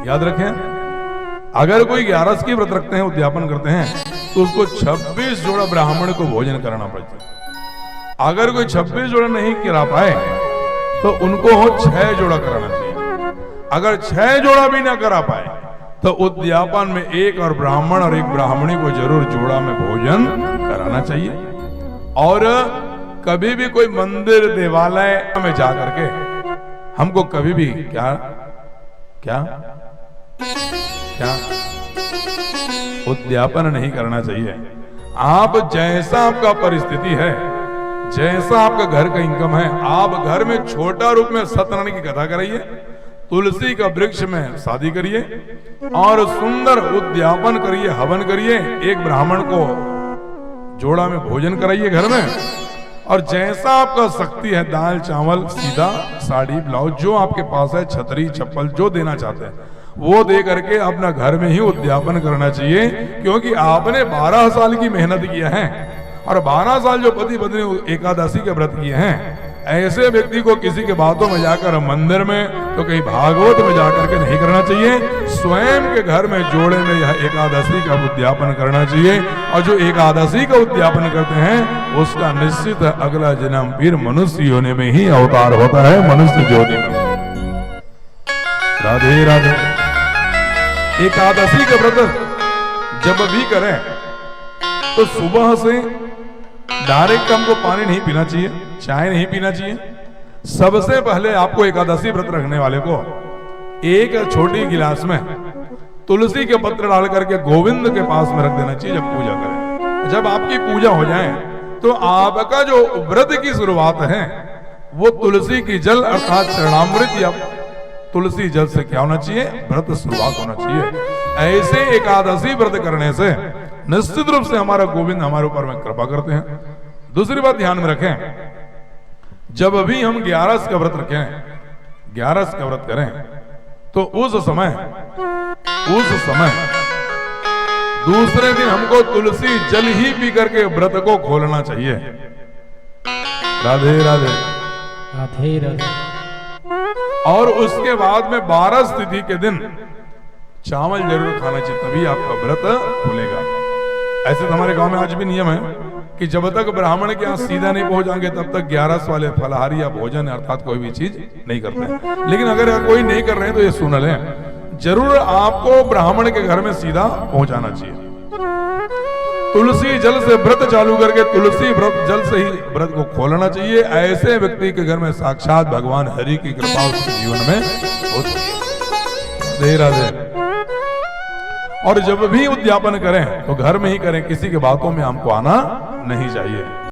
याद रखें, अगर कोई 11 की व्रत रखते हैं, उद्यापन करते हैं, तो उसको 26 जोड़ा ब्राह्मण को भोजन कराना पड़ता है। अगर कोई 26 जोड़ा नहीं करा पाए तो उनको 6 जोड़ा कराना चाहिए। अगर 6 जोड़ा भी ना करा पाए तो उद्यापन में एक और ब्राह्मण और एक ब्राह्मणी को जरूर जोड़ा में भोजन कराना चाहिए। और कभी भी कोई मंदिर देवालय में जा करके हमको कभी भी क्या क्या क्या उद्यापन नहीं करना चाहिए। आप जैसा आपका परिस्थिति है, जैसा आपका घर का इनकम है, आप घर में छोटा रूप में सत्यनारायण की कथा कराइए, तुलसी का वृक्ष में शादी करिए और सुंदर उद्यापन करिए, हवन करिए, एक ब्राह्मण को जोड़ा में भोजन कराइए घर में। और जैसा आपका शक्ति है, दाल चावल सीधा, साड़ी ब्लाउज जो आपके पास है, छतरी चप्पल जो देना चाहते हैं वो दे करके अपना घर में ही उद्यापन करना चाहिए। क्योंकि आपने 12 साल की मेहनत किया है और 12 साल जो पति पत्नी एकादशी के व्रत किए हैं, ऐसे व्यक्ति को किसी के बातों में जाकर मंदिर में तो कहीं भागवत में जाकर के नहीं करना चाहिए। स्वयं के घर में जोड़े में यह एकादशी का उद्यापन करना चाहिए। और जो एकादशी का उद्यापन करते हैं उसका निश्चित अगला जन्म फिर मनुष्य योनि में ही अवतार होता है, मनुष्य ज्योति में। राधे राधे। एकादशी का व्रत जब भी करें तो सुबह से डायरेक्ट हमको पानी नहीं पीना चाहिए, चाय नहीं पीना चाहिए। सबसे पहले आपको एकादशी व्रत रखने वाले को एक छोटी गिलास में तुलसी के पत्र डाल करके गोविंद के पास में रख देना चाहिए जब पूजा करें। जब आपकी पूजा हो जाए तो आपका जो व्रत की शुरुआत है वो तुलसी की जल अर्थात चरणामृत या तुलसी जल से क्या होना चाहिए, व्रत शुरुआत होना चाहिए। ऐसे एकादशी व्रत करने से निश्चित रूप से हमारा गोविंद हमारे ऊपर में कृपा करते हैं। दूसरी बात ध्यान में रखें, जब भी हम 11 का व्रत रखें, 11 का व्रत करें तो उस समय दूसरे दिन हमको तुलसी जल ही पी करके व्रत को खोलना चाहिए। राधे राधे। राधे राधे। और उसके बाद में 12 तिथि के दिन चावल जरूर खाना चाहिए, तभी आपका व्रत खुलेगा। ऐसे तो हमारे गांव में आज भी नियम है कि जब तक ब्राह्मण के यहाँ सीधा नहीं पहुंचाएंगे तब तक 11 वाले फलाहारी या भोजन अर्थात कोई भी चीज नहीं करते हैं। लेकिन अगर कोई नहीं कर रहे हैं तो ये सुन लें, जरूर आपको ब्राह्मण के घर में सीधा पहुंचाना चाहिए। तुलसी जल से व्रत चालू करके तुलसी व्रत जल से ही व्रत को खोलना चाहिए। ऐसे व्यक्ति के घर में साक्षात भगवान हरि की कृपा उसके जीवन में होती है। राधे राधे। और जब भी उद्यापन करें तो घर में ही करें, किसी के बातों में हमको आना नहीं चाहिए।